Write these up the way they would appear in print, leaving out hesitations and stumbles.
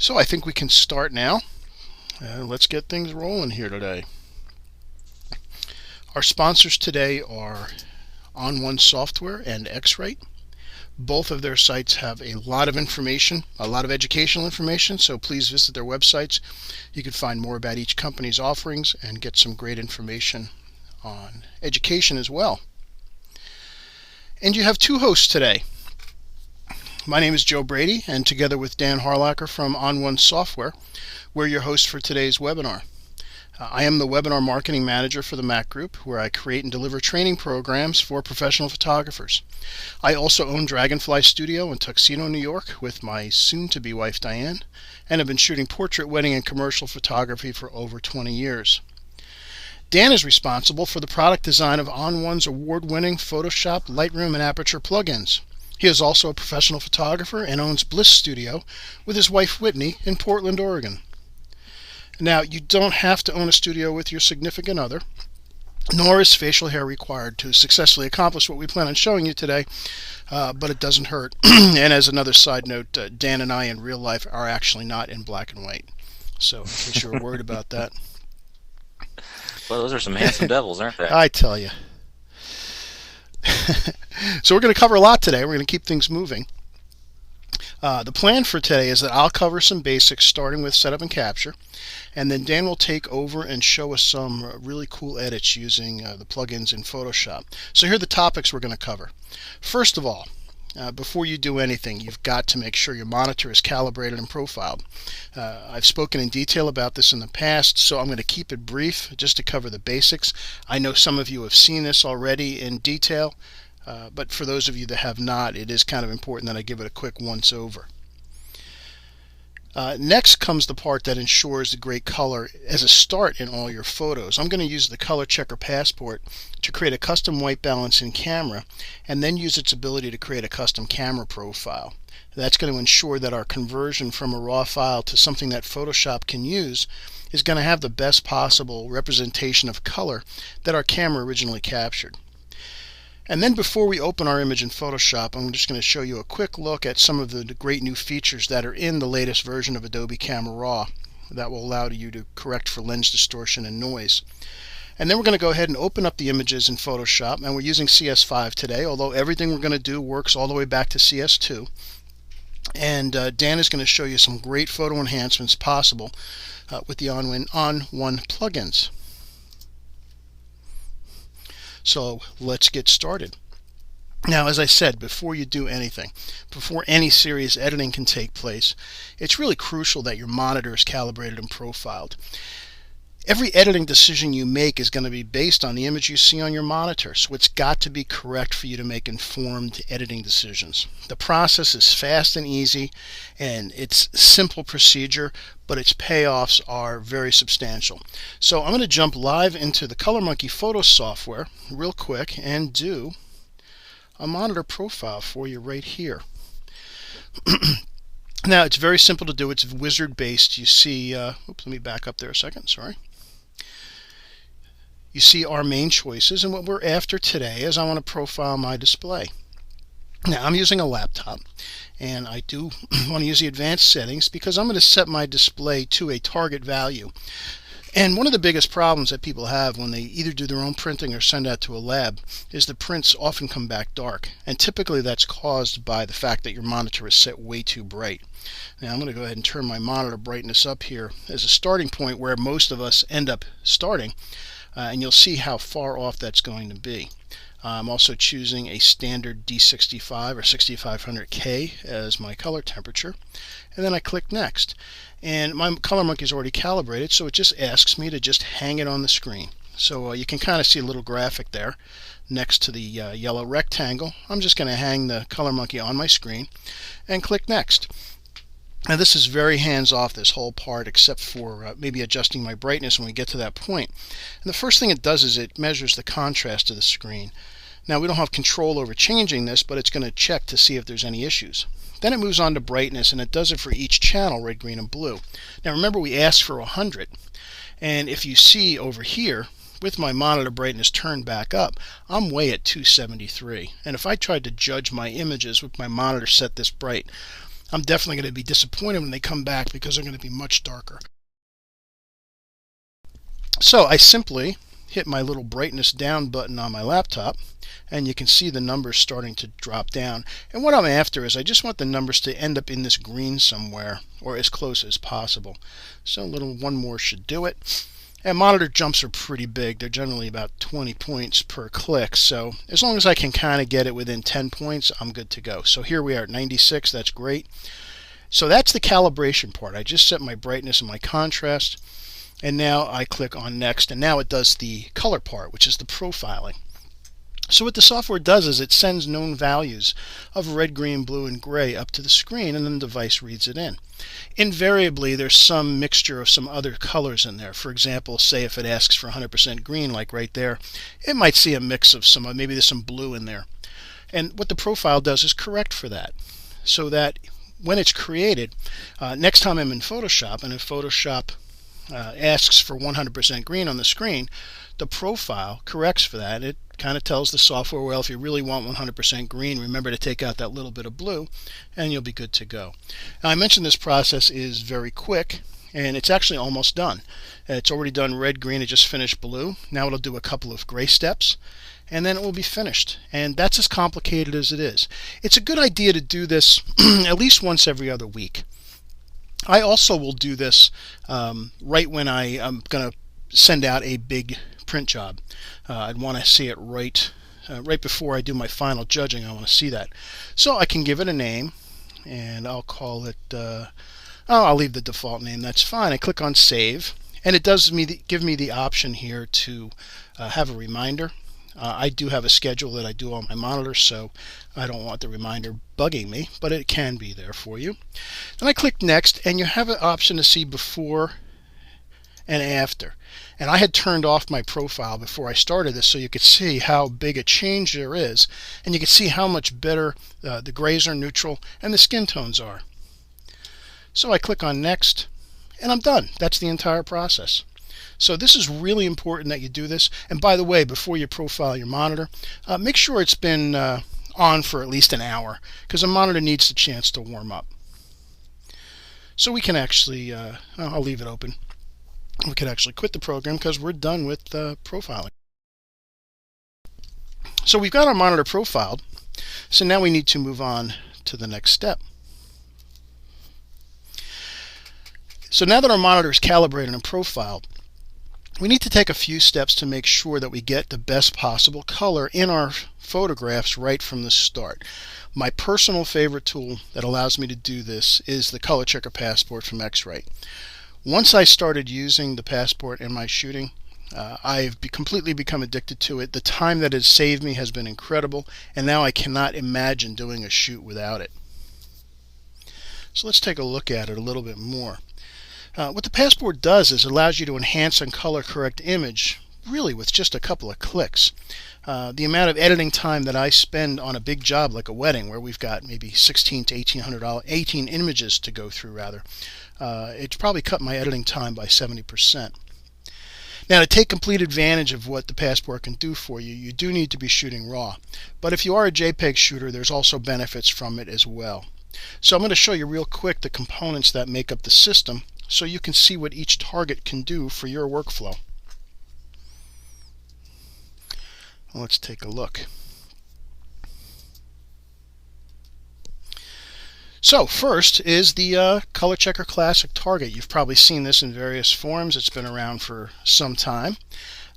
So I think we can start now. Let's get things rolling here today. Our sponsors today are onOne Software and X-Rite. Both of their sites have a lot of information, a lot of educational information, so please visit their websites. You can find more about each company's offerings and get some great information on education as well. And you have two hosts today. My name is Joe Brady, and together with Dan Harlacher from onOne Software, we're your hosts for today's webinar. I am the Webinar Marketing Manager for the Mac Group, where I create and deliver training programs for professional photographers. I also own Dragonfly Studio in Tuxedo, New York, with my soon-to-be wife Diane, and have been shooting portrait, wedding, and commercial photography for over 20 years. Dan is responsible for the product design of onOne's award-winning Photoshop, Lightroom, and Aperture plugins. He is also a professional photographer and owns Bliss Studio with his wife Whitney in Portland, Oregon. Now, you don't have to own a studio with your significant other, nor is facial hair required to successfully accomplish what we plan on showing you today, but it doesn't hurt. And as another side note, Dan and I in real life are actually not in black and white. So in case you're worried about that. Well, those are some handsome devils, aren't they? I tell you. So we're going to cover a lot today. We're going to keep things moving. The plan for today is that I'll cover some basics starting with setup and capture, and then Dan will take over and show us some really cool edits using the plugins in Photoshop. So here are the topics we're going to cover. First of all, before you do anything, you've got to make sure your monitor is calibrated and profiled. I've spoken in detail about this in the past, so I'm going to keep it brief just to cover the basics. I know some of you have seen this already in detail, but for those of you that have not, it is kind of important that I give it a quick once over. Next comes the part that ensures the great color as a start in all your photos. I'm going to use the ColorChecker Passport to create a custom white balance in camera and then use its ability to create a custom camera profile. That's going to ensure that our conversion from a raw file to something that Photoshop can use is going to have the best possible representation of color that our camera originally captured. And then before we open our image in Photoshop, I'm just going to show you a quick look at some of the great new features that are in the latest version of Adobe Camera Raw that will allow you to correct for lens distortion and noise. And then we're going to go ahead and open up the images in Photoshop, and we're using CS5 today, although everything we're going to do works all the way back to CS2. And Dan is going to show you some great photo enhancements possible with the onOne plugins. So let's get started. Now, as I said, before you do anything, before any serious editing can take place, it's really crucial that your monitor is calibrated and profiled. Every editing decision you make is going to be based on the image you see on your monitor, so it's got to be correct for you to make informed editing decisions. The process is fast and easy, and it's simple procedure, but its payoffs are very substantial. So I'm going to jump live into the ColorMunki Photo software real quick and do a monitor profile for you right here. Now, it's very simple to do. It's wizard based. You see, oops, let me back up there a second, sorry. You see our main choices, and what we're after today is I want to profile my display. Now, I'm using a laptop, and I do want to use the advanced settings because I'm going to set my display to a target value. And one of the biggest problems that people have when they either do their own printing or send out to a lab is the prints often come back dark. And typically that's caused by the fact that your monitor is set way too bright. Now I'm going to go ahead and turn my monitor brightness up here as a starting point where most of us end up starting. And you'll see how far off that's going to be. I'm also choosing a standard D65 or 6500K as my color temperature, and then I click next. And my ColorMunki is already calibrated, so it just asks me to just hang it on the screen. So you can kind of see a little graphic there next to the yellow rectangle. I'm just going to hang the ColorMunki on my screen and click next. Now this is very hands-off, this whole part, except for maybe adjusting my brightness when we get to that point. And the first thing it does is it measures the contrast of the screen. Now we don't have control over changing this, but it's going to check to see if there's any issues. Then it moves on to brightness, and it does it for each channel, red, green, and blue. Now remember, we asked for 100, and if you see over here, with my monitor brightness turned back up, I'm way at 273. And if I tried to judge my images with my monitor set this bright, I'm definitely going to be disappointed when they come back because they're going to be much darker. So I simply hit my little brightness down button on my laptop, and you can see the numbers starting to drop down. And what I'm after is I just want the numbers to end up in this green somewhere, or as close as possible. So one more should do it. And monitor jumps are pretty big. They're generally about 20 points per click. So as long as I can kind of get it within 10 points, I'm good to go. So here we are at 96. That's great. So that's the calibration part. I just set my brightness and my contrast. And now I click on next, and now it does the color part, which is the profiling. So what the software does is it sends known values of red, green, blue, and gray up to the screen, and then the device reads it in. Invariably, there's some mixture of some other colors in there. For example, say if it asks for 100% green, like right there, it might see a mix of some, maybe there's some blue in there. And what the profile does is correct for that, so that when it's created, next time I'm in Photoshop, and if Photoshop asks for 100% green on the screen, the profile corrects for that. It kind of tells the software, well, if you really want 100% green, remember to take out that little bit of blue, and you'll be good to go. Now, I mentioned this process is very quick, and it's actually almost done. It's already done red, green, it just finished blue. Now it'll do a couple of gray steps, and then it will be finished. And that's as complicated as it is. It's a good idea to do this at least once every other week. I also will do this right when I'm going to send out a big print job. I'd want to see it right before I do my final judging. I want to see that. So I can give it a name, and I'll call it, I'll leave the default name, that's fine. I click on Save, and it does give me the option here to have a reminder. I do have a schedule that I do on my monitor, so I don't want the reminder bugging me, but it can be there for you. Then I click Next, and you have an option to see before and after. And I had turned off my profile before I started this so you could see how big a change there is, and you can see how much better the grays are neutral and the skin tones are. So I click on Next, and I'm done. That's the entire process. So this is really important that you do this. And by the way, before you profile your monitor, make sure it's been on for at least an hour, because a monitor needs a chance to warm up. So we can actually, I'll leave it open. We can actually quit the program because we're done with profiling. So we've got our monitor profiled. So now we need to move on to the next step. So now that our monitor is calibrated and profiled, we need to take a few steps to make sure that we get the best possible color in our photographs right from the start. My personal favorite tool that allows me to do this is the ColorChecker Passport from X-Rite. Once I started using the Passport in my shooting, I've completely become addicted to it. The time that it's saved me has been incredible, and now I cannot imagine doing a shoot without it. So let's take a look at it a little bit more. What the Passport does is allows you to enhance and color correct image really with just a couple of clicks. The amount of editing time that I spend on a big job like a wedding where we've got maybe $1,600 to $1,800, 18 images to go through rather, it's probably cut my editing time by 70%. Now, to take complete advantage of what the Passport can do for you, you do need to be shooting RAW. But if you are a JPEG shooter, there's also benefits from it as well. So I'm going to show you real quick the components that make up the system, so you can see what each target can do for your workflow. Let's take a look. So first is the Colorchecker Classic target. You've probably seen this in various forms. It's been around for some time.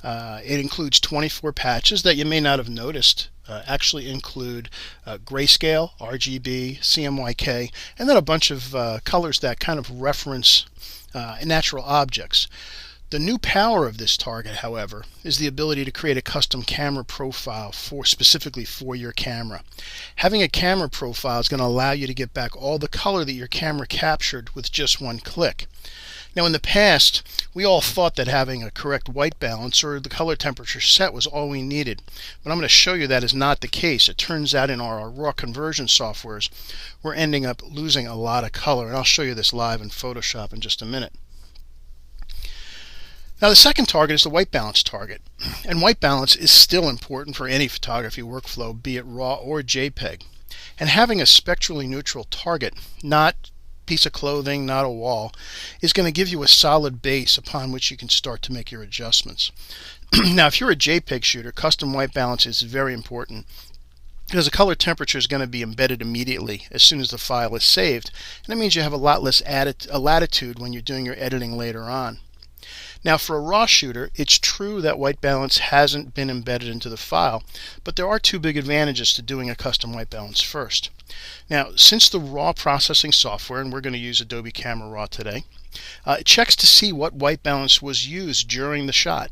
It includes 24 patches that you may not have noticed actually include grayscale, RGB, CMYK, and then a bunch of colors that kind of reference natural objects. The new power of this target, however, is the ability to create a custom camera profile specifically for your camera. Having a camera profile is going to allow you to get back all the color that your camera captured with just one click. Now, in the past, we all thought that having a correct white balance or the color temperature set was all we needed. But I'm going to show you that is not the case. It turns out in our raw conversion softwares, we're ending up losing a lot of color. And I'll show you this live in Photoshop in just a minute. Now, the second target is the white balance target. And white balance is still important for any photography workflow, be it RAW or JPEG. And having a spectrally neutral target, not piece of clothing, not a wall, is going to give you a solid base upon which you can start to make your adjustments. Now, if you're a JPEG shooter, custom white balance is very important because the color temperature is going to be embedded immediately as soon as the file is saved, and that means you have a lot less latitude when you're doing your editing later on. Now, for a raw shooter, it's true that white balance hasn't been embedded into the file, but there are two big advantages to doing a custom white balance first. Now, since the raw processing software, and we're going to use Adobe Camera Raw today, it checks to see what white balance was used during the shot,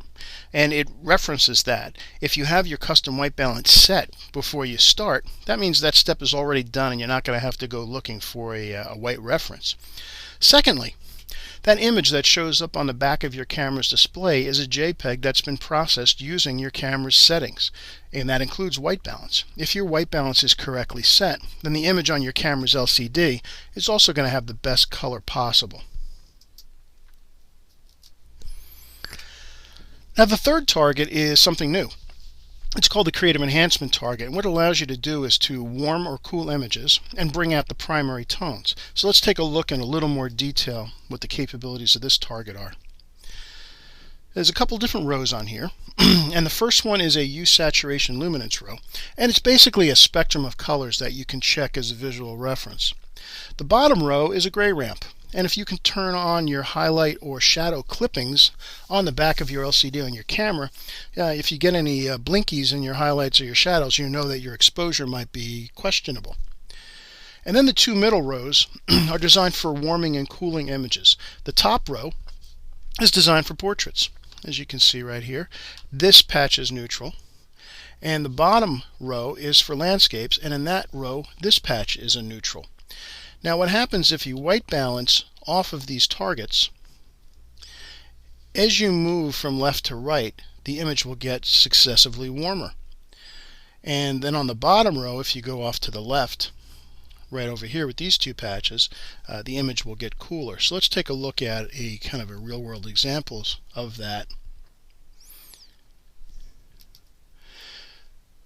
and it references that. If you have your custom white balance set before you start, that means that step is already done and you're not going to have to go looking for a white reference. Secondly, that image that shows up on the back of your camera's display is a JPEG that's been processed using your camera's settings, and that includes white balance. If your white balance is correctly set, then the image on your camera's LCD is also going to have the best color possible. Now, the third target is something new. It's called the Creative Enhancement target, and what it allows you to do is to warm or cool images and bring out the primary tones. So let's take a look in a little more detail what the capabilities of this target are. There's a couple different rows on here, and the first one is a hue, saturation, luminance row, and it's basically a spectrum of colors that you can check as a visual reference. The bottom row is a gray ramp, and if you can turn on your highlight or shadow clippings on the back of your LCD on your camera, if you get any blinkies in your highlights or your shadows, you know that your exposure might be questionable. And then the two middle rows are designed for warming and cooling images. The top row is designed for portraits, as you can see right here. This patch is neutral, and the bottom row is for landscapes, and in that row this patch is a neutral. Now, what happens if you white balance off of these targets, as you move from left to right, the image will get successively warmer. And then on the bottom row, if you go off to the left, right over here with these two patches, the image will get cooler. So let's take a look at a kind of a real-world examples of that.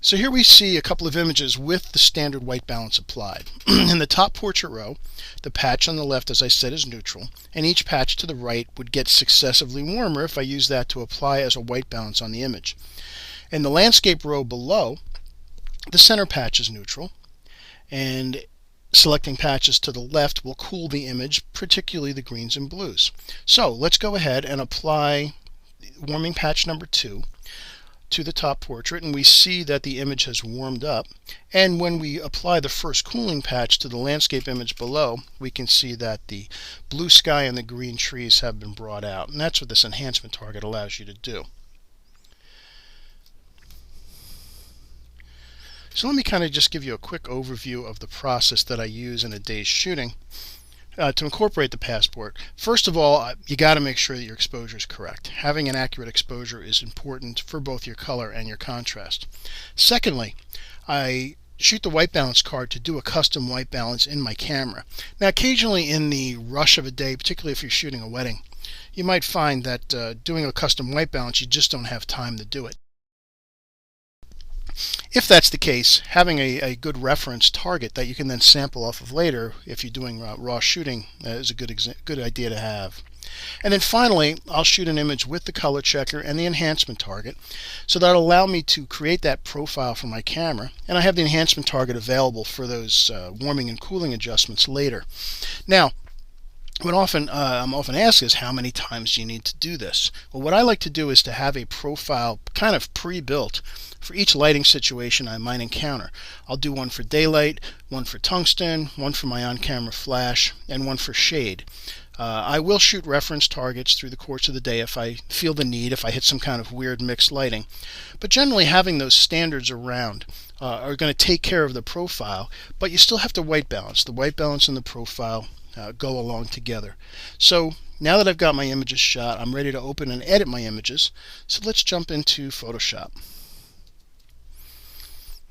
So here we see a couple of images with the standard white balance applied. In the top portrait row, the patch on the left, as I said, is neutral, and each patch to the right would get successively warmer if I use that to apply as a white balance on the image. In the landscape row below, the center patch is neutral, and selecting patches to the left will cool the image, particularly the greens and blues. So let's go ahead and apply warming patch number 2 to the top portrait, and we see that the image has warmed up. And when we apply the first cooling patch to the landscape image below, we can see that the blue sky and the green trees have been brought out, and that's what this enhancement target allows you to do. So let me kind of just give you a quick overview of the process that I use in a day's shooting to incorporate the Passport. First of all, you got to make sure that your exposure is correct. Having an accurate exposure is important for both your color and your contrast. Secondly, I shoot the white balance card to do a custom white balance in my camera. Now, occasionally in the rush of a day, particularly if you're shooting a wedding, you might find that doing a custom white balance, you just don't have time to do it. If that's the case, having a good reference target that you can then sample off of later if you're doing raw shooting is a good idea to have. And then finally, I'll shoot an image with the color checker and the enhancement target, so that'll allow me to create that profile for my camera, and I have the enhancement target available for those warming and cooling adjustments later. Now, what I'm often asked is, how many times do you need to do this? Well, what I like to do is to have a profile kind of pre-built for each lighting situation I might encounter. I'll do one for daylight, one for tungsten, one for my on-camera flash, and one for shade. I will shoot reference targets through the course of the day if I feel the need, if I hit some kind of weird mixed lighting. But generally, having those standards around are going to take care of the profile, but you still have to white balance. The white balance and the profile go along together. So now that I've got my images shot, I'm ready to open and edit my images. So let's jump into Photoshop.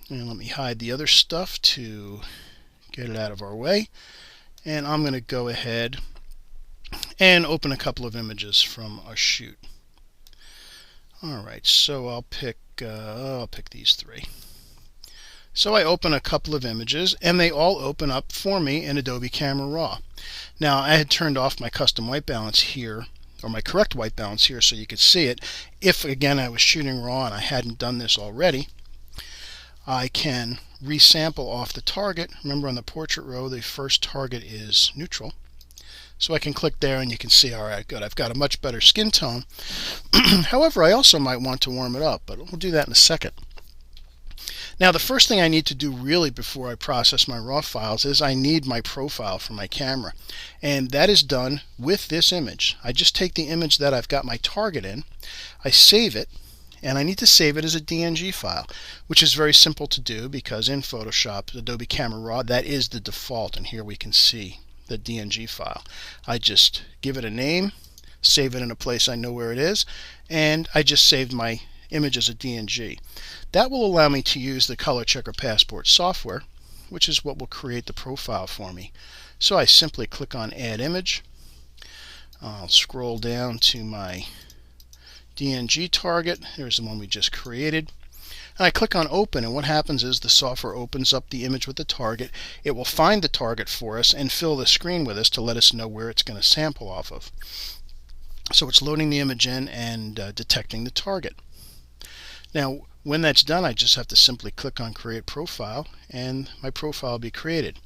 And let me hide the other stuff to get it out of our way. And I'm going to go ahead and open a couple of images from our shoot. Alright, so I'll pick these three. So I open a couple of images and they all open up for me in Adobe Camera Raw. Now I had turned off my custom white balance here, or my correct white balance here, so you could see it. If again I was shooting raw and I hadn't done this already, I can resample off the target. Remember, on the portrait row the first target is neutral. So I can click there and you can see, alright, good, I've got a much better skin tone. However, I also might want to warm it up, but we'll do that in a second. Now the first thing I need to do really before I process my raw files is I need my profile for my camera. And that is done with this image. I just take the image that I've got my target in, I save it, and I need to save it as a DNG file, which is very simple to do because in Photoshop, Adobe Camera Raw, that is the default, and here we can see the DNG file. I just give it a name, save it in a place I know where it is, and I just saved my image as a DNG. That will allow me to use the ColorChecker Passport software, which is what will create the profile for me. So I simply click on Add Image. I'll scroll down to my DNG target. There's the one we just created. And I click on Open, and what happens is the software opens up the image with the target. It will find the target for us and fill the screen with us to let us know where it's going to sample off of. So it's loading the image in and detecting the target. Now when that's done, I just have to simply click on Create Profile and my profile will be created.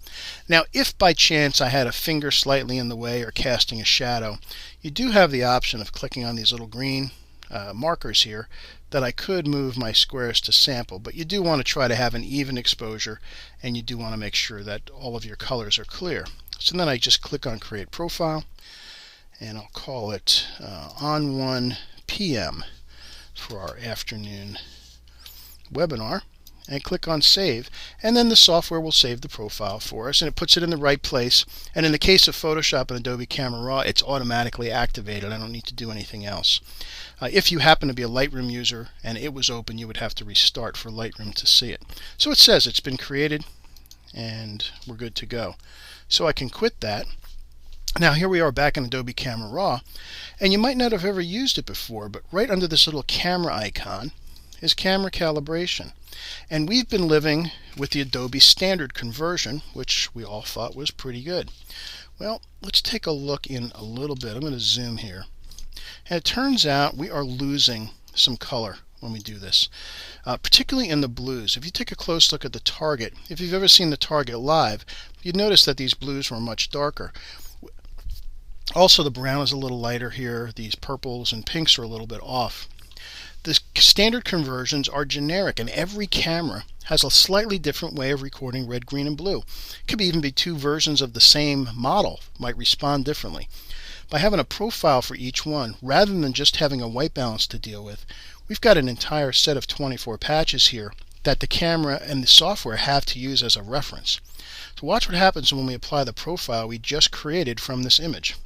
Now if by chance I had a finger slightly in the way or casting a shadow, you do have the option of clicking on these little green markers here that I could move my squares to sample, but you do want to try to have an even exposure and you do want to make sure that all of your colors are clear. So then I just click on Create Profile and I'll call it onOne PM for our afternoon webinar, and click on Save, and then the software will save the profile for us and it puts it in the right place. And in the case of Photoshop and Adobe Camera Raw, it's automatically activated. I don't need to do anything else. If you happen to be a Lightroom user and it was open, you would have to restart for Lightroom to see it. So it says it's been created and we're good to go. So I can quit that. Now here we are back in Adobe Camera Raw, and you might not have ever used it before, but right under this little camera icon is camera calibration. And we've been living with the Adobe standard conversion, which we all thought was pretty good. Well, let's take a look in a little bit. I'm going to zoom here. And it turns out we are losing some color when we do this, particularly in the blues. If you take a close look at the target, if you've ever seen the target live, you'd notice that these blues were much darker. Also, the brown is a little lighter here. These purples and pinks are a little bit off. The standard conversions are generic, and every camera has a slightly different way of recording red, green, and blue. It could even be two versions of the same model might respond differently. By having a profile for each one, rather than just having a white balance to deal with, we've got an entire set of 24 patches here that the camera and the software have to use as a reference. So watch what happens when we apply the profile we just created from this image.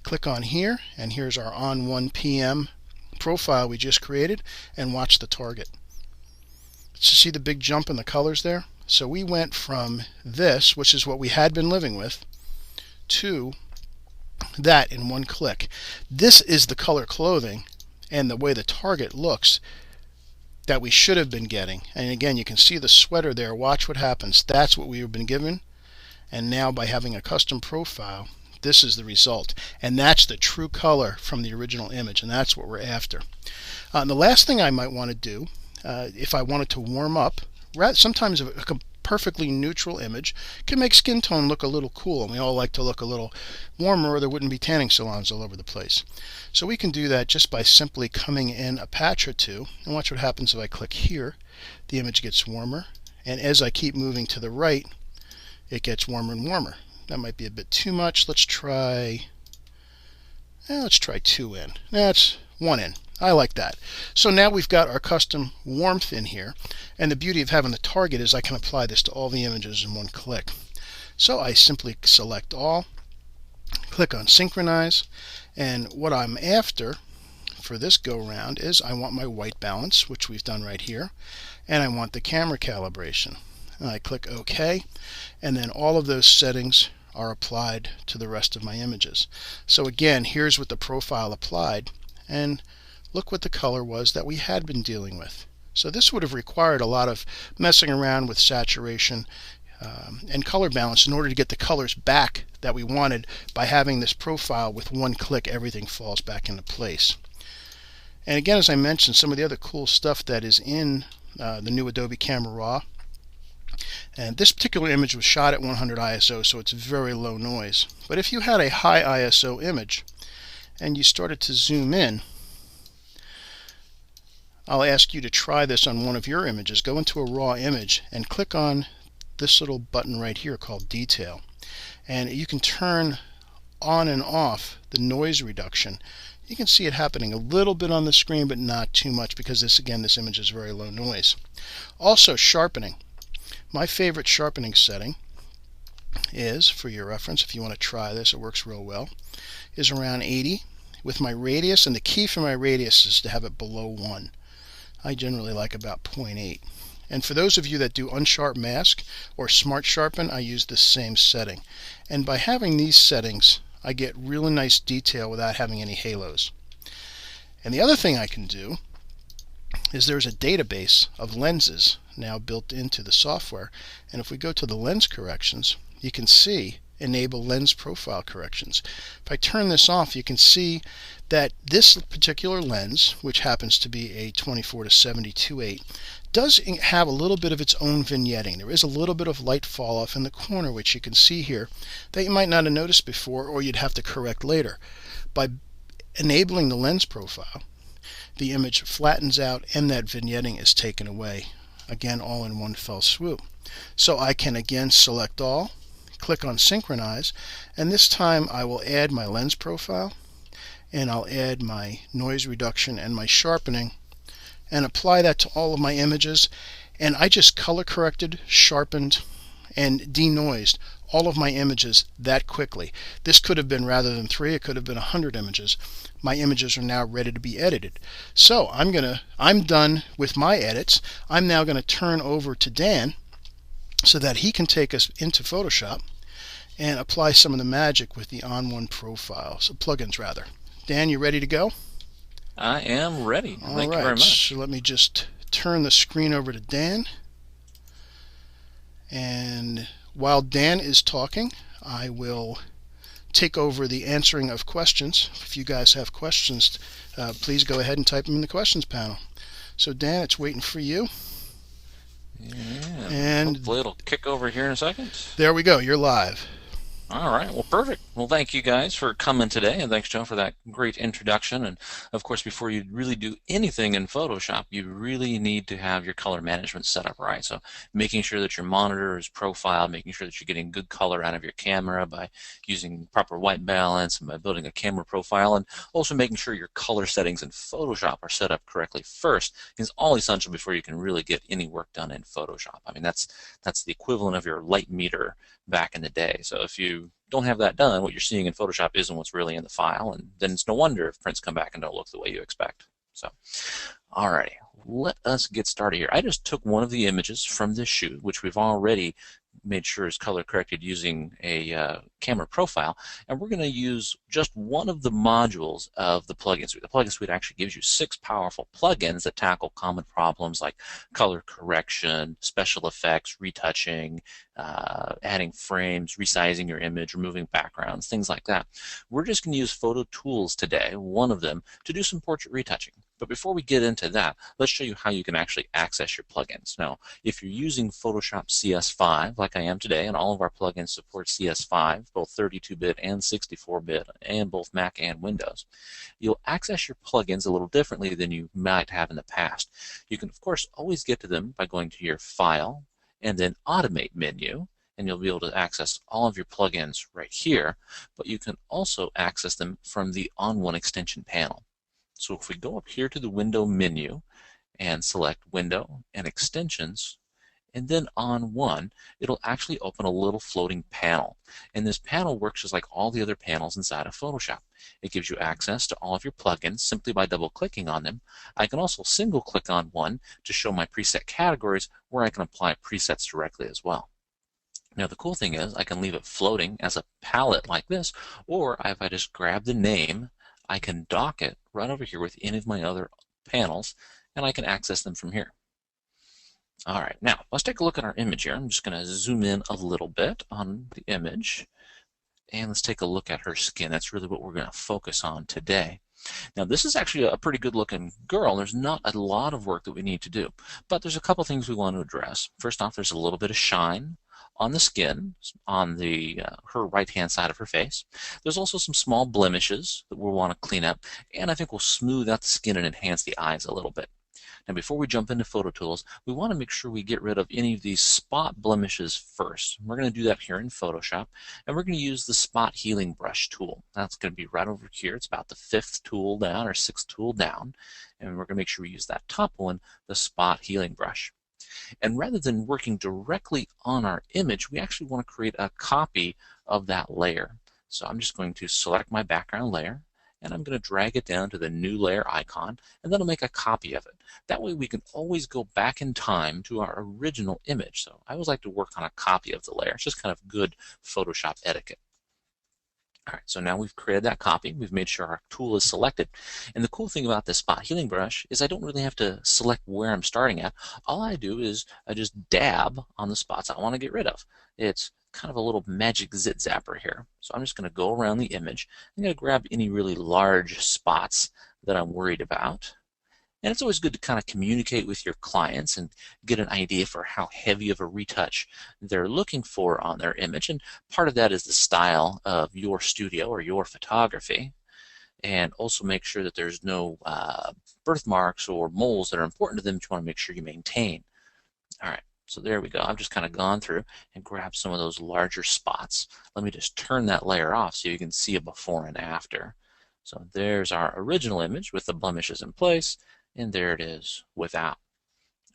Click on here, and here's our onOne PM profile we just created, and watch the target. So see the big jump in the colors there? So we went from this, which is what we had been living with, to that in one click. This is the color clothing and the way the target looks that we should have been getting. And again, you can see the sweater there. Watch what happens. That's what we've been given, and now by having a custom profile, this is the result, and that's the true color from the original image, and that's what we're after. And the last thing I might want to do, if I wanted to warm up, sometimes a perfectly neutral image can make skin tone look a little cool, and we all like to look a little warmer or there wouldn't be tanning salons all over the place. So we can do that just by simply coming in a patch or two, and watch what happens if I click here. The image gets warmer, and as I keep moving to the right, it gets warmer and warmer. That might be a bit too much. Let's try 2 in. That's 1 in. I like that. So now we've got our custom warmth in here, and the beauty of having the target is I can apply this to all the images in one click. So I simply select all, click on Synchronize, and what I'm after for this go round is I want my white balance, which we've done right here, and I want the camera calibration. And I click OK, and then all of those settings are applied to the rest of my images. So again, here's with the profile applied, and look what the color was that we had been dealing with. So this would have required a lot of messing around with saturation and color balance in order to get the colors back that we wanted. By having this profile, with one click everything falls back into place. And again, as I mentioned, some of the other cool stuff that is in the new Adobe Camera Raw. And this particular image was shot at 100 ISO, so it's very low noise. But if you had a high ISO image and you started to zoom in, I'll ask you to try this on one of your images. Go into a raw image and click on this little button right here called Detail. And you can turn on and off the noise reduction. You can see it happening a little bit on the screen, but not too much, because this image is very low noise. Also, sharpening. My favorite sharpening setting is, for your reference, if you want to try this, it works real well, is around 80 with my radius, and the key for my radius is to have it below 1. I generally like about 0.8. And for those of you that do unsharp mask or smart sharpen, I use the same setting. And by having these settings, I get really nice detail without having any halos. And the other thing I can do is there's a database of lenses now built into the software. And if we go to the lens corrections, you can see enable lens profile corrections. If I turn this off, you can see that this particular lens, which happens to be a 24 to 72/8, does have a little bit of its own vignetting. There is a little bit of light fall off in the corner, which you can see here, that you might not have noticed before, or you'd have to correct later. By enabling the lens profile, the image flattens out and that vignetting is taken away. Again, all in one fell swoop. So I can again select all, click on synchronize, and this time I will add my lens profile, and I'll add my noise reduction and my sharpening, and apply that to all of my images. And I just color corrected, sharpened, and denoised all of my images that quickly. This could have been, rather than 3, it could have been 100 images. My images are now ready to be edited. So I'm done with my edits. I'm now going to turn over to Dan so that he can take us into Photoshop and apply some of the magic with the onOne profiles, plugins rather. Dan, you ready to go? I am ready. Thank you very much. So let me just turn the screen over to Dan. And while Dan is talking, I will take over the answering of questions. If you guys have questions, please go ahead and type them in the questions panel. So Dan, it's waiting for you. Yeah, and hopefully it'll kick over here in a second. There we go. You're live. All right, well, perfect. Well, thank you guys for coming today, and thanks, Joe, for that great introduction. And of course, before you really do anything in Photoshop, you really need to have your color management set up right. So making sure that your monitor is profiled, making sure that you're getting good color out of your camera by using proper white balance and by building a camera profile, and also making sure your color settings in Photoshop are set up correctly first is all essential before you can really get any work done in Photoshop. I mean, that's the equivalent of your light meter back in the day. So if you don't have that done, what you're seeing in Photoshop isn't what's really in the file, and then it's no wonder if prints come back and don't look the way you expect. So, alrighty, let us get started here. I just took one of the images from this shoot, which we've already made sure is color corrected using a camera profile, and we're going to use just one of the modules of the plugin suite. The plugin suite actually gives you 6 powerful plugins that tackle common problems like color correction, special effects, retouching, adding frames, resizing your image, removing backgrounds, things like that. We're just going to use PhotoTools today, one of them, to do some portrait retouching. But before we get into that, let's show you how you can actually access your plugins. Now, if you're using Photoshop CS5, like I am today, and all of our plugins support CS5, both 32-bit and 64-bit, and both Mac and Windows, you'll access your plugins a little differently than you might have in the past. You can, of course, always get to them by going to your File and then Automate menu, and you'll be able to access all of your plugins right here, but you can also access them from the onOne extension panel. So if we go up here to the Window menu and select Window and Extensions, and then onOne, it'll actually open a little floating panel. And this panel works just like all the other panels inside of Photoshop. It gives you access to all of your plugins simply by double-clicking on them. I can also single-click on one to show my preset categories where I can apply presets directly as well. Now the cool thing is I can leave it floating as a palette like this, or if I just grab the name, I can dock it right over here with any of my other panels, and I can access them from here. All right, now let's take a look at our image here. I'm just going to zoom in a little bit on the image, and let's take a look at her skin. That's really what we're going to focus on today. Now, this is actually a pretty good looking girl. There's not a lot of work that we need to do, but there's a couple things we want to address. First off, there's a little bit of shine on the skin on the her right hand side of her face. There's also some small blemishes that we'll want to clean up, and I think we'll smooth out the skin and enhance the eyes a little bit. Now, before we jump into PhotoTools, we want to make sure we get rid of any of these spot blemishes first. We're going to do that here in Photoshop, and we're going to use the spot healing brush tool. That's going to be right over here. It's about the 5th tool down or 6th tool down, and we're going to make sure we use that top one, the spot healing brush. And rather than working directly on our image, we actually want to create a copy of that layer. So I'm just going to select my background layer, and I'm going to drag it down to the new layer icon, and then I'll make a copy of it. That way we can always go back in time to our original image. So I always like to work on a copy of the layer. It's just kind of good Photoshop etiquette. All right, so now we've created that copy. We've made sure our tool is selected. And the cool thing about this spot healing brush is I don't really have to select where I'm starting at. All I do is I just dab on the spots I want to get rid of. It's kind of a little magic zit zapper here. So I'm just going to go around the image. I'm going to grab any really large spots that I'm worried about. And it's always good to kind of communicate with your clients and get an idea for how heavy of a retouch they're looking for on their image. And part of that is the style of your studio or your photography. And also make sure that there's no birthmarks or moles that are important to them that you want to make sure you maintain. All right, so there we go. I've just kind of gone through and grabbed some of those larger spots. Let me just turn that layer off so you can see a before and after. So there's our original image with the blemishes in place. And there it is without.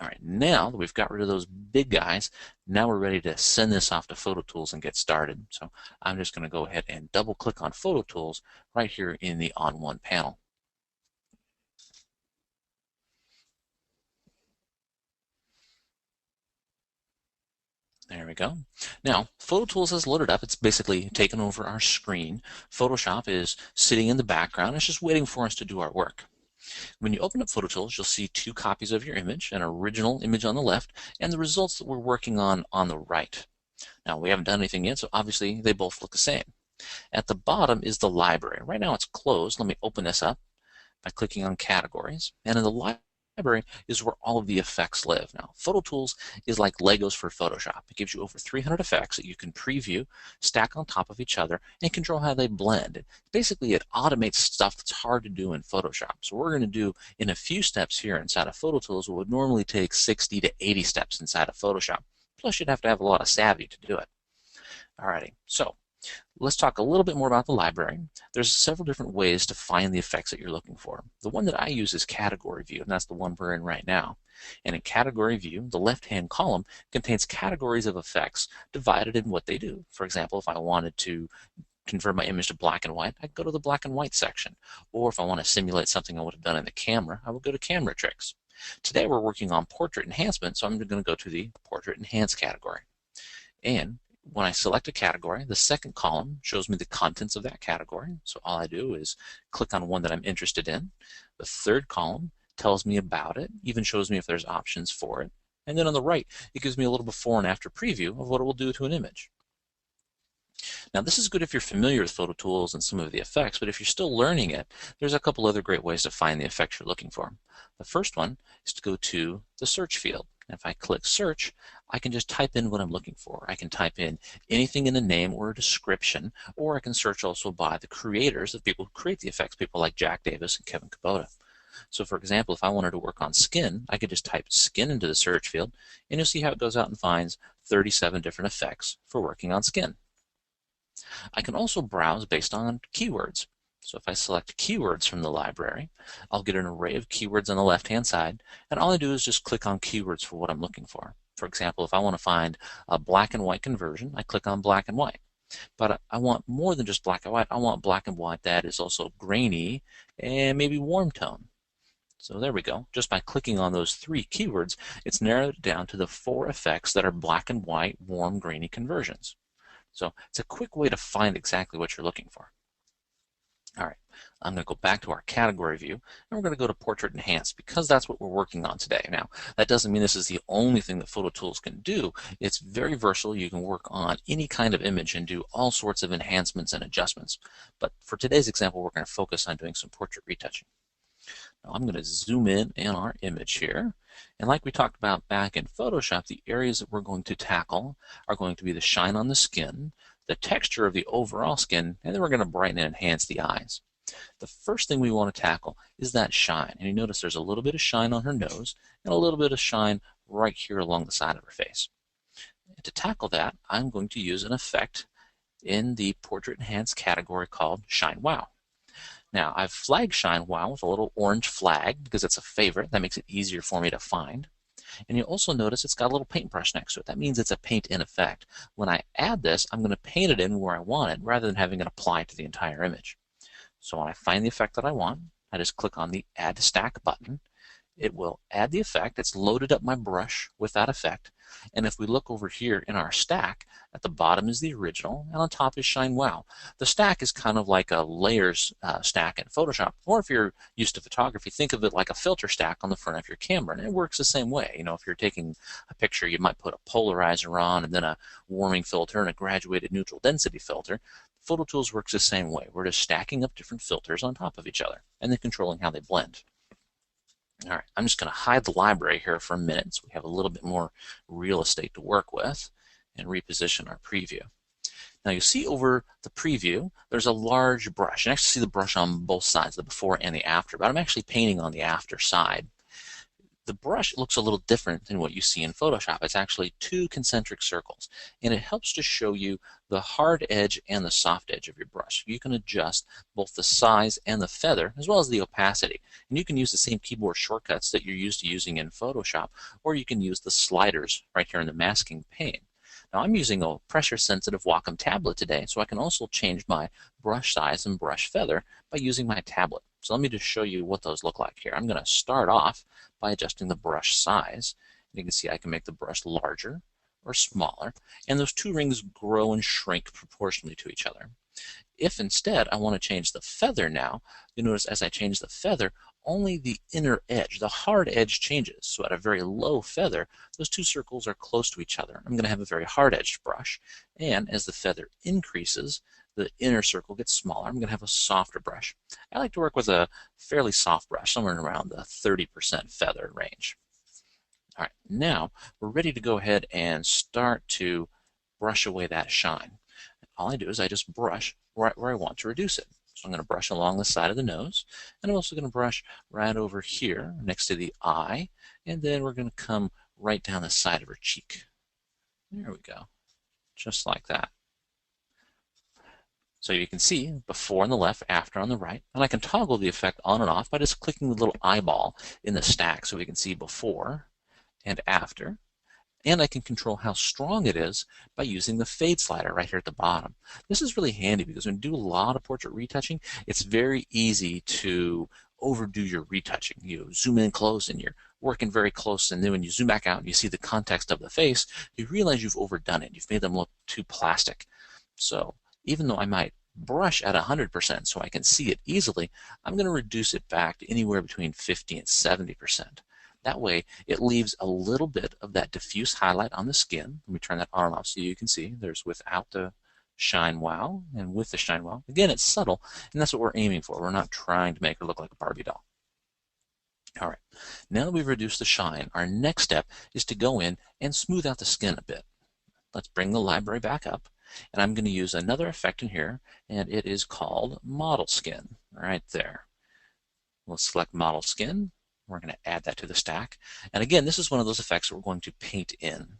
All right, now that we've got rid of those big guys, now we're ready to send this off to PhotoTools and get started. So I'm just going to go ahead and double click on PhotoTools right here in the onOne panel. There we go. Now, PhotoTools has loaded up. It's basically taken over our screen. Photoshop is sitting in the background. It's just waiting for us to do our work. When you open up PhotoTools, you'll see 2 copies of your image, an original image on the left, and the results that we're working on the right. Now, we haven't done anything yet, so obviously they both look the same. At the bottom is the library. Right now it's closed. Let me open this up by clicking on Categories. And in the library is where all of the effects live. Now, PhotoTools is like Legos for Photoshop. It gives you over 300 effects that you can preview, stack on top of each other, and control how they blend. Basically, it automates stuff that's hard to do in Photoshop. So we're going to do in a few steps here inside of PhotoTools what would normally take 60 to 80 steps inside of Photoshop. Plus, you'd have to have a lot of savvy to do it. Alrighty, so let's talk a little bit more about the library. There's several different ways to find the effects that you're looking for. The one that I use is Category View, and that's the one we're in right now. And in Category View, the left-hand column contains categories of effects divided in what they do. For example, if I wanted to convert my image to black and white, I'd go to the black and white section. Or if I want to simulate something I would have done in the camera, I would go to Camera Tricks. Today we're working on Portrait Enhancement, so I'm going to go to the Portrait Enhance category. And when I select a category, the second column shows me the contents of that category. So all I do is click on one that I'm interested in. The third column tells me about it, even shows me if there's options for it. And then on the right, it gives me a little before and after preview of what it will do to an image. Now, this is good if you're familiar with PhotoTools and some of the effects, but if you're still learning it, there's a couple other great ways to find the effects you're looking for. The first one is to go to the search field. And if I click search, I can just type in what I'm looking for. I can type in anything in a name or a description, or I can search also by the creators, the people who create the effects, people like Jack Davis and Kevin Kubota. So for example, if I wanted to work on skin, I could just type skin into the search field, and you'll see how it goes out and finds 37 different effects for working on skin. I can also browse based on keywords. So if I select keywords from the library, I'll get an array of keywords on the left-hand side, and all I do is just click on keywords for what I'm looking for. For example, if I want to find a black and white conversion, I click on black and white. But I want more than just black and white. I want black and white that is also grainy and maybe warm tone. So there we go. Just by clicking on those 3 keywords, it's narrowed down to the 4 effects that are black and white, warm, grainy conversions. So it's a quick way to find exactly what you're looking for. All right, I'm going to go back to our category view, and we're going to go to Portrait Enhanced because that's what we're working on today. Now, that doesn't mean this is the only thing that PhotoTools can do. It's very versatile. You can work on any kind of image and do all sorts of enhancements and adjustments. But for today's example, we're going to focus on doing some portrait retouching. Now, I'm going to zoom in our image here. And like we talked about back in Photoshop, the areas that we're going to tackle are going to be the shine on the skin, the texture of the overall skin, and then we're going to brighten and enhance the eyes. The first thing we want to tackle is that shine. And you notice there's a little bit of shine on her nose and a little bit of shine right here along the side of her face. And to tackle that, I'm going to use an effect in the Portrait Enhanced category called Shine Wow. Now, I've flagged Shine Wow with a little orange flag because it's a favorite. That makes it easier for me to find. And you'll also notice it's got a little paintbrush next to it. That means it's a paint in effect. When I add this, I'm going to paint it in where I want it rather than having it apply to the entire image. So when I find the effect that I want, I just click on the Add Stack button. It will add the effect. It's loaded up my brush with that effect. And if we look over here in our stack, at the bottom is the original, and on top is Shine Wow. The stack is kind of like a layers stack in Photoshop, or if you're used to photography, think of it like a filter stack on the front of your camera, and it works the same way. You know, if you're taking a picture, you might put a polarizer on, and then a warming filter, and a graduated neutral density filter. PhotoTools works the same way. We're just stacking up different filters on top of each other, and then controlling how they blend. All right, I'm just going to hide the library here for a minute so we have a little bit more real estate to work with and reposition our preview. Now you see over the preview, there's a large brush. You actually see the brush on both sides, the before and the after, but I'm actually painting on the after side. The brush looks a little different than what you see in Photoshop. It's actually two concentric circles, and it helps to show you the hard edge and the soft edge of your brush. You can adjust both the size and the feather, as well as the opacity. And you can use the same keyboard shortcuts that you're used to using in Photoshop, or you can use the sliders right here in the masking pane. Now I'm using a pressure-sensitive Wacom tablet today, so I can also change my brush size and brush feather by using my tablet. So let me just show you what those look like here. I'm going to start off by adjusting the brush size. You can see I can make the brush larger or smaller, and those two rings grow and shrink proportionally to each other. If instead I want to change the feather now, you'll notice as I change the feather, only the inner edge, the hard edge changes. So at a very low feather, those two circles are close to each other. I'm going to have a very hard-edged brush, and as the feather increases, the inner circle gets smaller. I'm going to have a softer brush. I like to work with a fairly soft brush, somewhere around the 30% feather range. All right, now we're ready to go ahead and start to brush away that shine. All I do is I just brush right where I want to reduce it. So I'm going to brush along the side of the nose, and I'm also going to brush right over here next to the eye, and then we're going to come right down the side of her cheek. There we go, just like that. So you can see before on the left, after on the right, and I can toggle the effect on and off by just clicking the little eyeball in the stack so we can see before and after. And I can control how strong it is by using the fade slider right here at the bottom. This is really handy because when you do a lot of portrait retouching, it's very easy to overdo your retouching. You zoom in close and you're working very close, and then when you zoom back out and you see the context of the face, you realize you've overdone it. You've made them look too plastic. So even though I might brush at 100% so I can see it easily, I'm going to reduce it back to anywhere between 50 and 70%. That way, it leaves a little bit of that diffuse highlight on the skin. Let me turn that on and off so you can see. There's without the Shine Wow and with the Shine Wow. Again, it's subtle, and that's what we're aiming for. We're not trying to make her look like a Barbie doll. All right, now that we've reduced the shine, our next step is to go in and smooth out the skin a bit. Let's bring the library back up, and I'm going to use another effect in here, and it is called Model Skin, right there. We'll select Model Skin. We're going to add that to the stack. And again, this is one of those effects that we're going to paint in.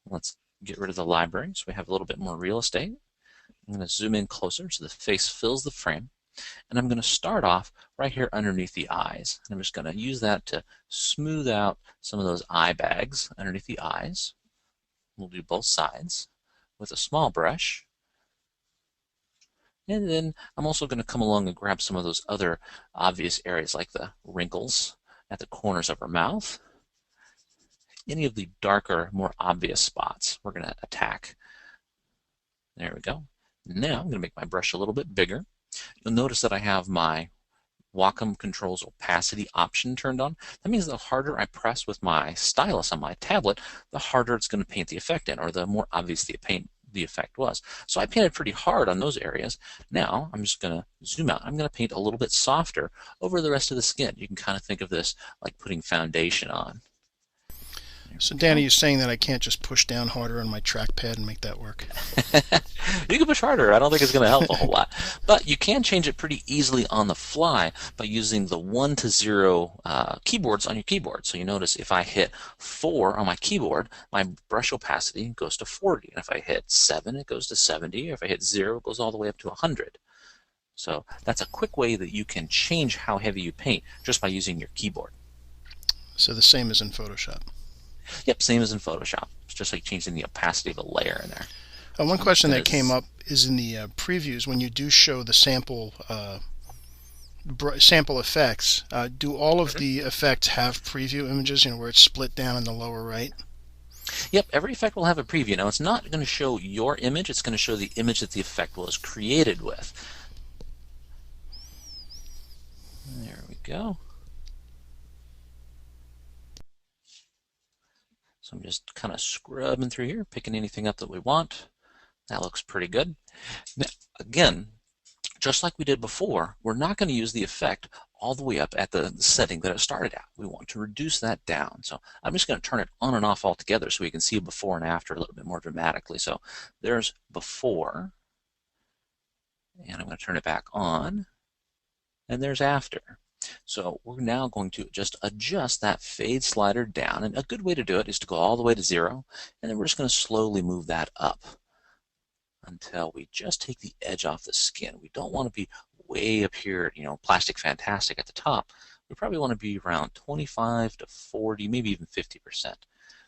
Let's get rid of the library so we have a little bit more real estate. I'm going to zoom in closer so the face fills the frame. And I'm going to start off right here underneath the eyes. I'm just going to use that to smooth out some of those eye bags underneath the eyes. We'll do both sides with a small brush. And then I'm also going to come along and grab some of those other obvious areas like the wrinkles at the corners of her mouth. Any of the darker, more obvious spots we're going to attack. There we go. Now I'm going to make my brush a little bit bigger. You'll notice that I have my Wacom Controls opacity option turned on. That means the harder I press with my stylus on my tablet, the harder it's going to paint the effect in, or the more obvious the effect was. So I painted pretty hard on those areas. Now I'm just going to zoom out. I'm going to paint a little bit softer over the rest of the skin. You can kind of think of this like putting foundation on. So Danny, you're saying that I can't just push down harder on my trackpad and make that work? You can push harder. I don't think it's going to help a whole lot. But you can change it pretty easily on the fly by using the 1 to 0 keyboards on your keyboard. So you notice if I hit 4 on my keyboard, my brush opacity goes to 40. And if I hit 7, it goes to 70. If I hit 0, it goes all the way up to 100. So that's a quick way that you can change how heavy you paint just by using your keyboard. So the same as in Photoshop? Yep, same as in Photoshop. It's just like changing the opacity of a layer in there. One question that came up is in the previews, when you do show the sample effects, do all of the effects have preview images, where it's split down in the lower right? Yep, every effect will have a preview. Now, it's not going to show your image. It's going to show the image that the effect was created with. There we go. So I'm just kind of scrubbing through here, picking anything up that we want. That looks pretty good. Now, again, just like we did before, we're not going to use the effect all the way up at the setting that it started at. We want to reduce that down. So I'm just going to turn it on and off altogether so we can see before and after a little bit more dramatically. So there's before, and I'm going to turn it back on, and there's after. So we're now going to just adjust that fade slider down, and a good way to do it is to go all the way to 0, and then we're just going to slowly move that up until we just take the edge off the skin. We don't want to be way up here, plastic fantastic at the top. We probably want to be around 25 to 40, maybe even 50%.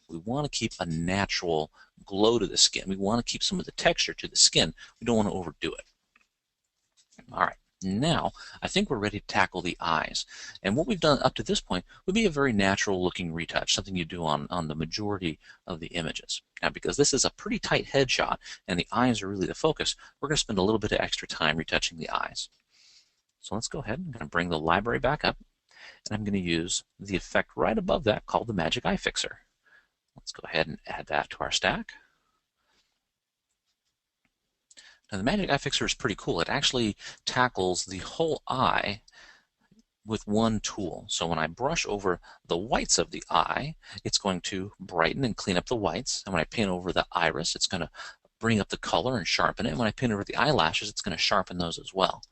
We want to keep a natural glow to the skin. We want to keep some of the texture to the skin. We don't want to overdo it. All right. Now, I think we're ready to tackle the eyes. And what we've done up to this point would be a very natural looking retouch, something you do on the majority of the images. Now, because this is a pretty tight headshot and the eyes are really the focus, we're going to spend a little bit of extra time retouching the eyes. So let's go ahead. I'm going to bring the library back up, and I'm going to use the effect right above that called the Magic Eye Fixer. Let's go ahead and add that to our stack. Now, the Magic Eye Fixer is pretty cool. It actually tackles the whole eye with one tool. So when I brush over the whites of the eye, it's going to brighten and clean up the whites. And when I paint over the iris, it's going to bring up the color and sharpen it. And when I paint over the eyelashes, it's going to sharpen those as well.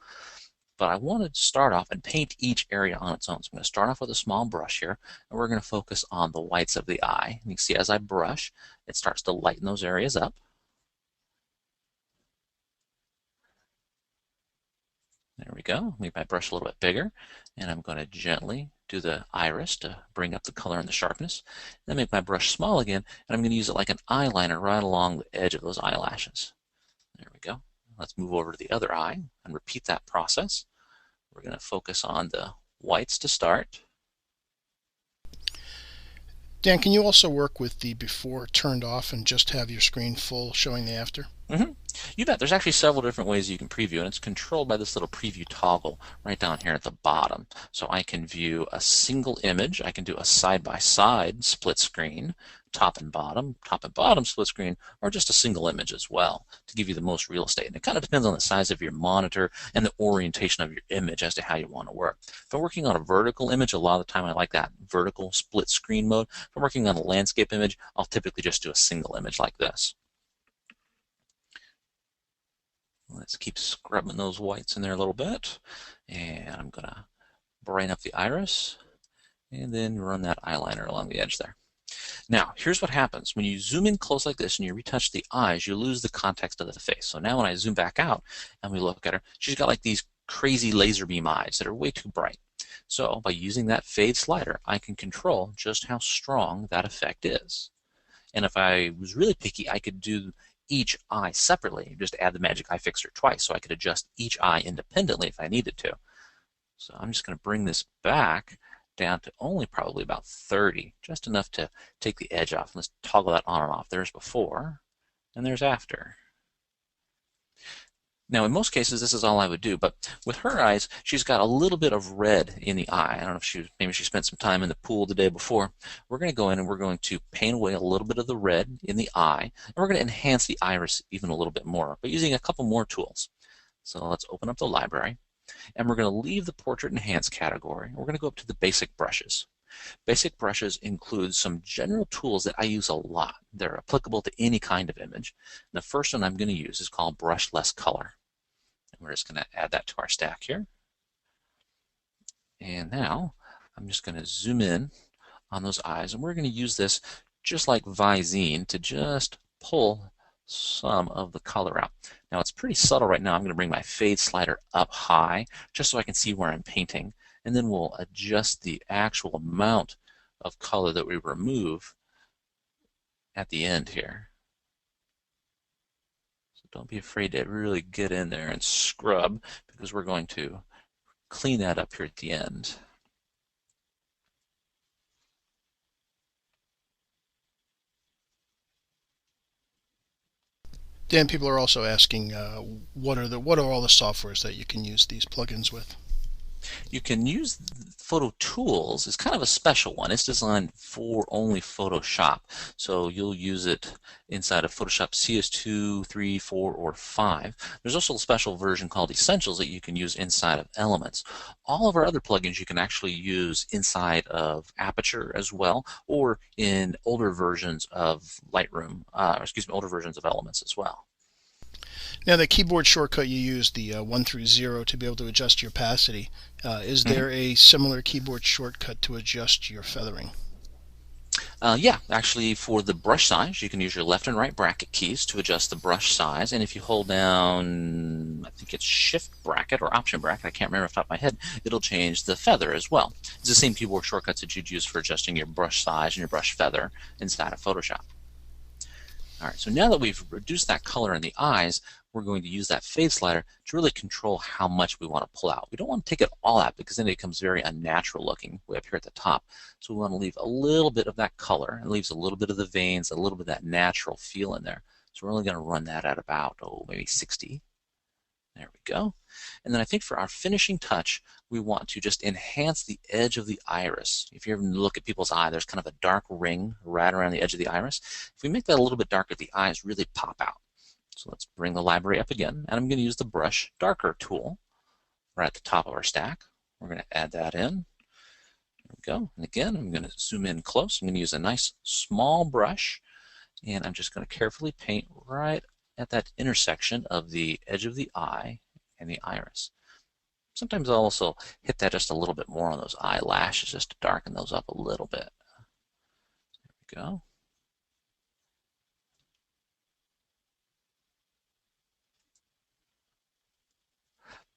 But I wanted to start off and paint each area on its own. So I'm going to start off with a small brush here, and we're going to focus on the whites of the eye. And you can see as I brush, it starts to lighten those areas up. There we go. Make my brush a little bit bigger, and I'm going to gently do the iris to bring up the color and the sharpness. Then make my brush small again, and I'm going to use it like an eyeliner right along the edge of those eyelashes. There we go. Let's move over to the other eye and repeat that process. We're going to focus on the whites to start. Dan, can you also work with the before turned off and just have your screen full showing the after? You bet. There's actually several different ways you can preview, and it's controlled by this little preview toggle right down here at the bottom. So I can view a single image. I can do a side-by-side split screen, top and bottom split screen, or just a single image as well to give you the most real estate. And it kind of depends on the size of your monitor and the orientation of your image as to how you want to work. If I'm working on a vertical image, a lot of the time I like that vertical split screen mode. If I'm working on a landscape image, I'll typically just do a single image like this. Let's keep scrubbing those whites in there a little bit. And I'm going to brighten up the iris and then run that eyeliner along the edge there. Now, here's what happens. When you zoom in close like this and you retouch the eyes, you lose the context of the face. So now when I zoom back out and we look at her, she's got like these crazy laser beam eyes that are way too bright. So by using that fade slider, I can control just how strong that effect is. And if I was really picky, I could do each eye separately, just add the Magic Eye Fixer twice, so I could adjust each eye independently if I needed to. So I'm just going to bring this back down to only probably about 30, just enough to take the edge off. Let's toggle that on and off. There's before, and there's after. Now, in most cases, this is all I would do, but with her eyes, she's got a little bit of red in the eye. I don't know if maybe she spent some time in the pool the day before. We're going to go in and we're going to paint away a little bit of the red in the eye, and we're going to enhance the iris even a little bit more, but using a couple more tools. So let's open up the library, and we're going to leave the Portrait Enhance category. We're going to go up to the basic brushes. Basic brushes include some general tools that I use a lot. They're applicable to any kind of image. And the first one I'm going to use is called Brush Less Color. We're just going to add that to our stack here. And now I'm just going to zoom in on those eyes, and we're going to use this just like Visine to just pull some of the color out. Now it's pretty subtle right now. I'm going to bring my fade slider up high just so I can see where I'm painting, and then we'll adjust the actual amount of color that we remove at the end here. Don't be afraid to really get in there and scrub, because we're going to clean that up here at the end. Dan, people are also asking what are all the softwares that you can use these plugins with? You can use PhotoTools. It's kind of a special one. It's designed for only Photoshop. So you'll use it inside of Photoshop CS2, 3, 4, or 5. There's also a special version called Essentials that you can use inside of Elements. All of our other plugins you can actually use inside of Aperture as well, or in older versions of Lightroom, older versions of Elements as well. Now, the keyboard shortcut you use, the 1 through 0, to be able to adjust your opacity, is there a similar keyboard shortcut to adjust your feathering? Yeah, actually for the brush size, you can use your left and right bracket keys to adjust the brush size, and if you hold down, I think it's Shift bracket or Option bracket, I can't remember off the top of my head, it'll change the feather as well. It's the same keyboard shortcuts that you'd use for adjusting your brush size and your brush feather inside of Photoshop. Alright, so now that we've reduced that color in the eyes, we're going to use that fade slider to really control how much we want to pull out. We don't want to take it all out because then it becomes very unnatural looking way up here at the top. So we want to leave a little bit of that color, and leaves a little bit of the veins, a little bit of that natural feel in there. So we're only going to run that at about, maybe 60. There we go. And then I think for our finishing touch, we want to just enhance the edge of the iris. If you ever look at people's eye, there's kind of a dark ring right around the edge of the iris. If we make that a little bit darker, the eyes really pop out. So let's bring the library up again, and I'm going to use the Brush Darker tool right at the top of our stack. We're going to add that in. There we go. And again, I'm going to zoom in close. I'm going to use a nice small brush, and I'm just going to carefully paint right at that intersection of the edge of the eye and the iris. Sometimes I'll also hit that just a little bit more on those eyelashes just to darken those up a little bit. There we go.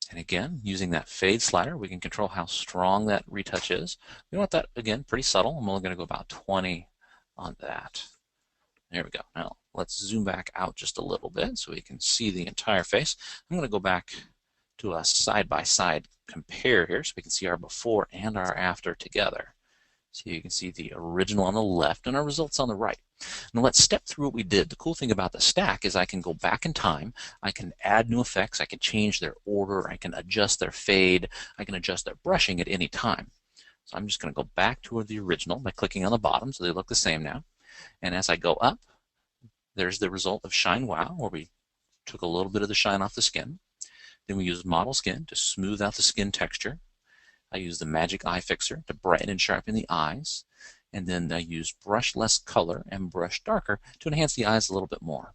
And again, using that fade slider, we can control how strong that retouch is. We want that, again, pretty subtle. I'm only going to go about 20 on that. There we go. Now, let's zoom back out just a little bit so we can see the entire face. I'm going to go back to a side-by-side compare here so we can see our before and our after together. So you can see the original on the left and our results on the right. Now let's step through what we did. The cool thing about the stack is I can go back in time, I can add new effects, I can change their order, I can adjust their fade, I can adjust their brushing at any time. So I'm just going to go back to the original by clicking on the bottom so they look the same now. And as I go up, there's the result of Shine Wow, where we took a little bit of the shine off the skin. Then we use Model Skin to smooth out the skin texture. I use the Magic Eye Fixer to brighten and sharpen the eyes. And then I use Brush Less Color and Brush Darker to enhance the eyes a little bit more.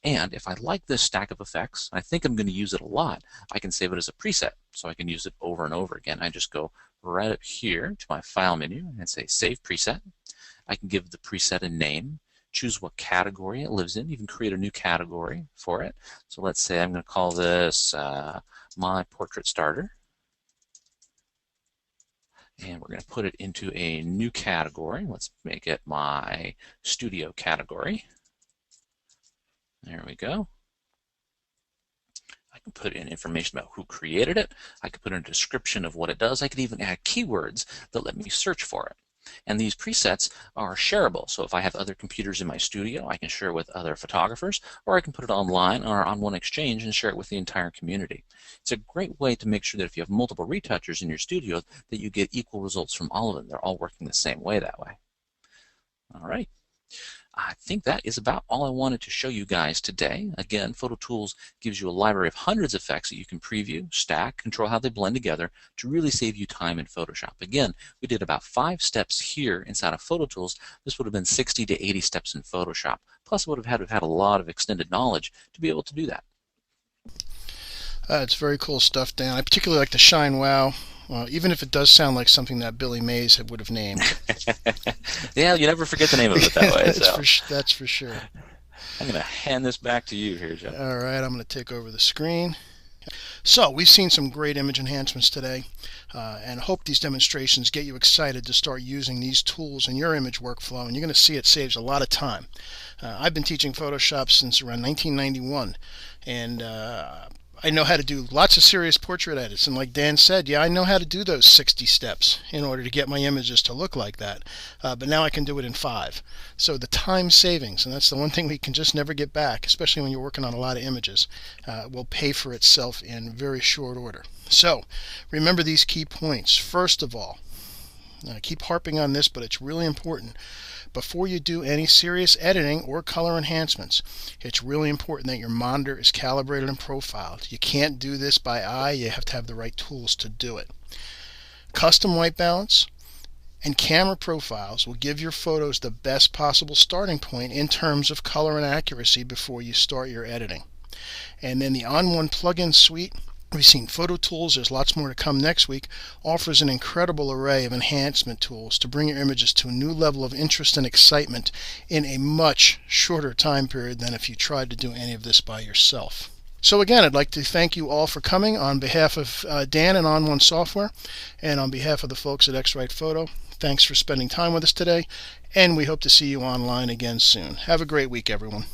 And if I like this stack of effects, I think I'm going to use it a lot, I can save it as a preset, so I can use it over and over again. I just go right up here to my File menu and say Save Preset. I can give the preset a name, choose what category it lives in, even create a new category for it. So let's say I'm going to call this My Portrait Starter. And we're going to put it into a new category. Let's make it my Studio category. There we go. I can put in information about who created it. I can put in a description of what it does. I can even add keywords that let me search for it. And these presets are shareable. So if I have other computers in my studio, I can share it with other photographers, or I can put it online on our onOne exchange and share it with the entire community. It's a great way to make sure that if you have multiple retouchers in your studio, that you get equal results from all of them. They're all working the same way that way. All right. I think that is about all I wanted to show you guys today. Again, PhotoTools gives you a library of hundreds of effects that you can preview, stack, control how they blend together to really save you time in Photoshop. Again, we did about 5 steps here inside of PhotoTools. This would have been 60 to 80 steps in Photoshop. Plus, would have had to have had a lot of extended knowledge to be able to do that. It's very cool stuff, Dan. I particularly like the Shine Wow. Even if it does sound like something that Billy Mays would have named. Yeah, you never forget the name of it that way. That's for sure. I'm going to hand this back to you here, Joe. All right, I'm going to take over the screen. So we've seen some great image enhancements today, and hope these demonstrations get you excited to start using these tools in your image workflow, and you're going to see it saves a lot of time. I've been teaching Photoshop since around 1991, and I know how to do lots of serious portrait edits, and like Dan said, yeah, I know how to do those 60 steps in order to get my images to look like that, but now I can do it in 5. So the time savings, and that's the one thing we can just never get back, especially when you're working on a lot of images, will pay for itself in very short order. So remember these key points. First of all, I keep harping on this, but it's really important. Before you do any serious editing or color enhancements, it's really important that your monitor is calibrated and profiled. You can't do this by eye. You have to have the right tools to do it. Custom white balance and camera profiles will give your photos the best possible starting point in terms of color and accuracy before you start your editing. And then the onOne plugin suite, we've seen PhotoTools, there's lots more to come next week, offers an incredible array of enhancement tools to bring your images to a new level of interest and excitement in a much shorter time period than if you tried to do any of this by yourself. So again, I'd like to thank you all for coming on behalf of Dan and onOne Software, and on behalf of the folks at X-Rite Photo. Thanks for spending time with us today, and we hope to see you online again soon. Have a great week, everyone.